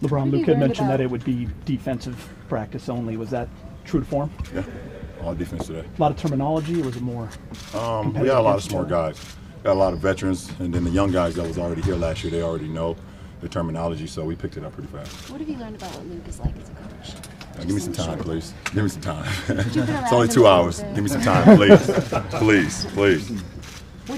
LeBron, Luke had mentioned that it would be defensive practice only. Was that true to form? Yeah, all defense today. A lot of terminology, or was it more? We got a lot of smart guys. Got a lot of veterans, and then the young guys that was already here last year, they already know the terminology, so we picked it up pretty fast. What have you learned about what Luke is like as a coach? Give me some time, please. Give me some time. It's only 2 hours. Give me some time, please. Please.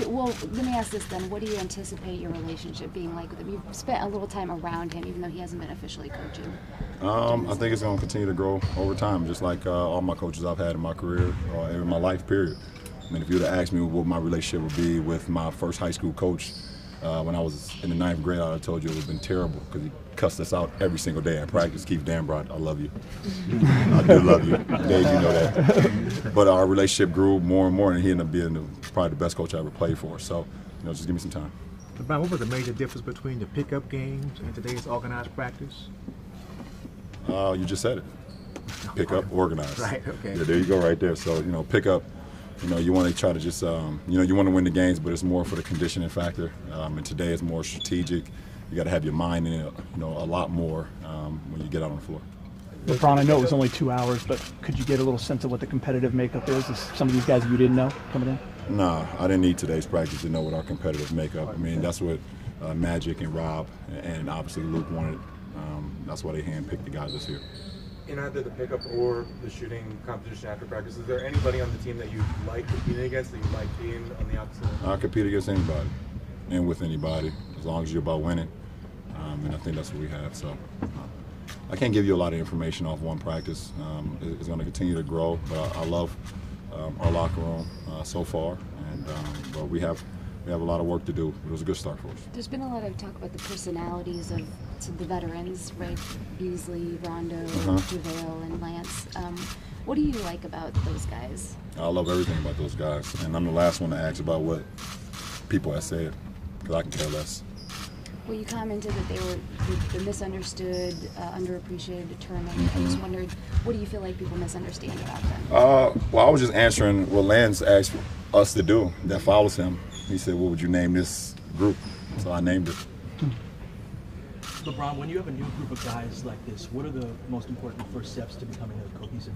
Well, let me ask this then. What do you anticipate your relationship being like with him? You've spent a little time around him, even though he hasn't been officially coaching. I think it's going to continue to grow over time, just like all my coaches I've had in my career, or in my life, period. I mean, if you would have asked me what my relationship would be with my first high school coach when I was in the 9th grade, I would have told you it would have been terrible because he cussed us out every single day at practice. Keith Danbrod, I love you. I do love you. Dave, you know that. But our relationship grew more and more, and he ended up being probably the best coach I ever played for. So, just give me some time. LeBron, what was the major difference between the pickup games and today's organized practice? You just said it. Pick up, organize. Right, okay. Yeah, there you go right there. So, pick up. You want to try to just, you want to win the games, but it's more for the conditioning factor. And today it's more strategic. You got to have your mind in it, a lot more when you get out on the floor. LeBron, I know it was only 2 hours, but could you get a little sense of what the competitive makeup is? Some of these guys you didn't know coming in? Nah, I didn't need today's practice to know what our competitive makeup. I mean, that's what Magic and Rob and obviously Luke wanted. That's why they handpicked the guys that's here. In either the pickup or the shooting competition after practice, is there anybody on the team that you like competing against, that you like being on the opposite end? I compete against anybody and with anybody, as long as you're about winning. And I think that's what we have. So I can't give you a lot of information off one practice. It's going to continue to grow, but I love our locker room so far, and but we have a lot of work to do. It was a good start for us. There's been a lot of talk about the personalities of the veterans, right? Beasley, Rondo, JaVale, and Lance. What do you like about those guys? I love everything about those guys, and I'm the last one to ask about what people have said, because I can care less. Well, you commented that they were misunderstood, underappreciated, determined. I just wondered, what do you feel like people misunderstand about them? Well, I was just answering what Lance asked us to do that follows him. He said, what would you name this group? So I named it. LeBron, when you have a new group of guys like this, what are the most important first steps to becoming a cohesive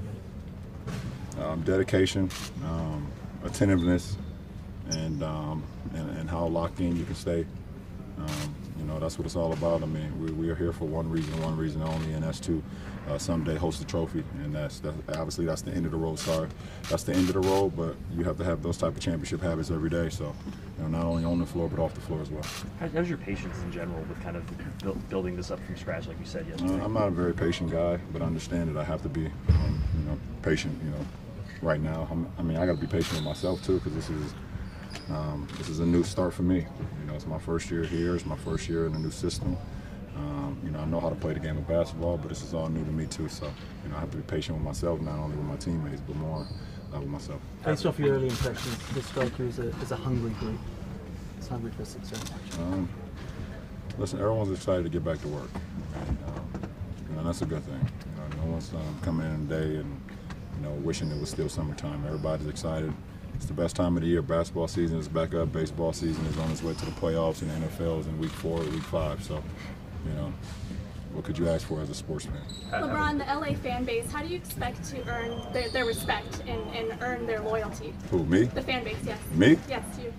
unit? Dedication, attentiveness, and how locked in you can stay. That's what it's all about. I mean, we are here for one reason only, and that's to someday host the trophy. And that's obviously that's the end of the road. Sorry, that's the end of the road. But you have to have those type of championship habits every day. So, not only on the floor but off the floor as well. How's your patience in general with kind of building this up from scratch, like you said yesterday? I'm not a very patient guy, but I understand that I have to be, patient. Right now, I got to be patient with myself too, because this is a new start for me. It's my first year here. It's my first year in a new system. I know how to play the game of basketball, but this is all new to me too. So, I have to be patient with myself, not only with my teammates, but more with myself. Based off your early impressions, this strike you as a hungry group. It's hungry for success. Listen, everyone's excited to get back to work, and that's a good thing. No one's coming in today and wishing it was still summertime. Everybody's excited. It's the best time of the year. Basketball season is back up. Baseball season is on its way to the playoffs, and the NFL is in week 4 or week 5. So, what could you ask for as a sports fan? LeBron, the LA fan base, how do you expect to earn their respect and earn their loyalty? Who, me? The fan base, yes. Me? Yes, you.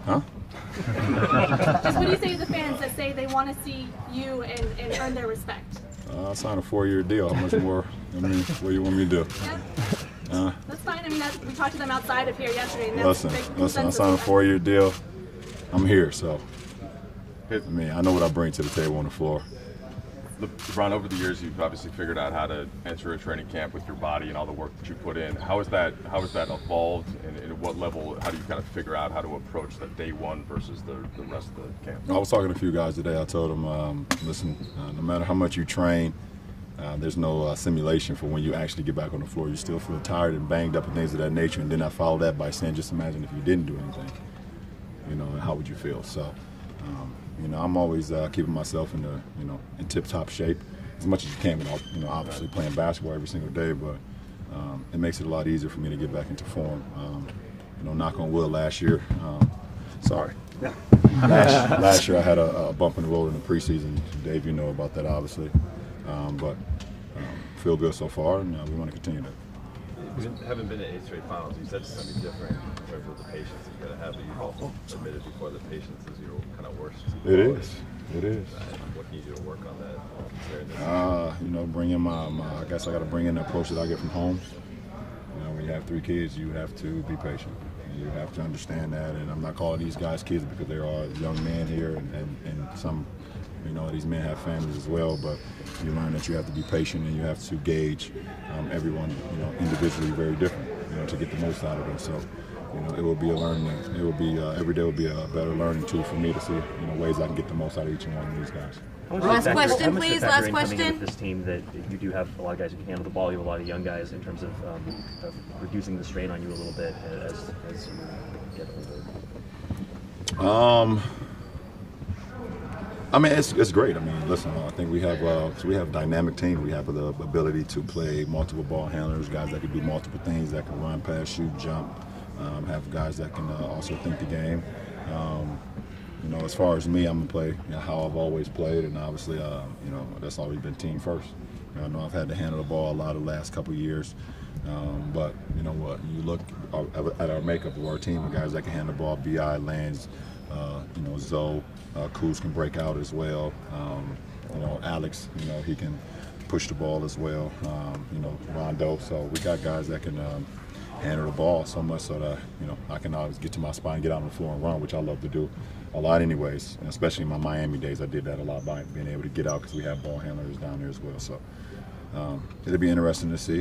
Huh? Just what do you say to the fans that say they want to see you and earn their respect? I signed a 4-year deal. How much more? What do you want me to do? Yeah. That's fine. I mean, we talked to them outside of here yesterday. And listen, I signed a 4-year deal. I'm here, so I know what I bring to the table on the floor. LeBron, over the years, you've obviously figured out how to enter a training camp with your body and all the work that you put in. How has that evolved, and at what level? How do you kind of figure out how to approach that day one versus the rest of the camp? I was talking to a few guys today. I told them, listen, no matter how much you train, there's no simulation for when you actually get back on the floor. You still feel tired and banged up and things of that nature, and then I follow that by saying, just imagine if you didn't do anything, how would you feel? So, I'm always keeping myself in tip-top shape as much as you can without, obviously playing basketball every single day, but it makes it a lot easier for me to get back into form. Knock on wood last year. Sorry. Yeah. last year I had a bump in the road in the preseason. Dave, you know about that, obviously. But feel good so far, and we want to continue that. You haven't been to 8 straight finals. You said it's going to be different in terms of the patience you got to have, but you've also admitted before that patience is your kind of worst. It is. It is. What can you do to work on that? You know, bring in I guess I got to bring in the approach that I get from home. You know, when you have 3 kids, you have to be patient. You have to understand that, and I'm not calling these guys kids because there are young men here, and some, you know, these men have families as well. But you learn that you have to be patient, and you have to gauge everyone, you know, individually very different, you know, to get the most out of them. So, you know, it will be a learning. It will be every day will be a better learning tool for me to see, you know, ways I can get the most out of each and one of these guys. Last question, please. Last Coming question. in with this team, that you do have a lot of guys who can handle the ball. You have a lot of young guys in terms of reducing the strain on you a little bit as you get older. I mean, it's great. I mean, listen, I think we have a dynamic team. We have the ability to play multiple ball handlers, guys that can do multiple things, that can run, pass, shoot, jump. Have guys that can also think the game. You know, as far as me, I'm gonna play, you know, how I've always played, and obviously, you know, that's always been team first. You know, I know I've had to handle the ball a lot the last couple of years, but you know what? You look at our makeup of our team, the guys that can handle the ball, Bi, Lance, you know, Zoe, Kuz can break out as well. You know, Alex, you know, he can push the ball as well. You know, Rondo. So we got guys that can handle the ball so much so that, you know, I can always get to my spot and get out on the floor and run, which I love to do a lot anyways. And especially in my Miami days, I did that a lot by being able to get out because we have ball handlers down there as well. So it'll be interesting to see.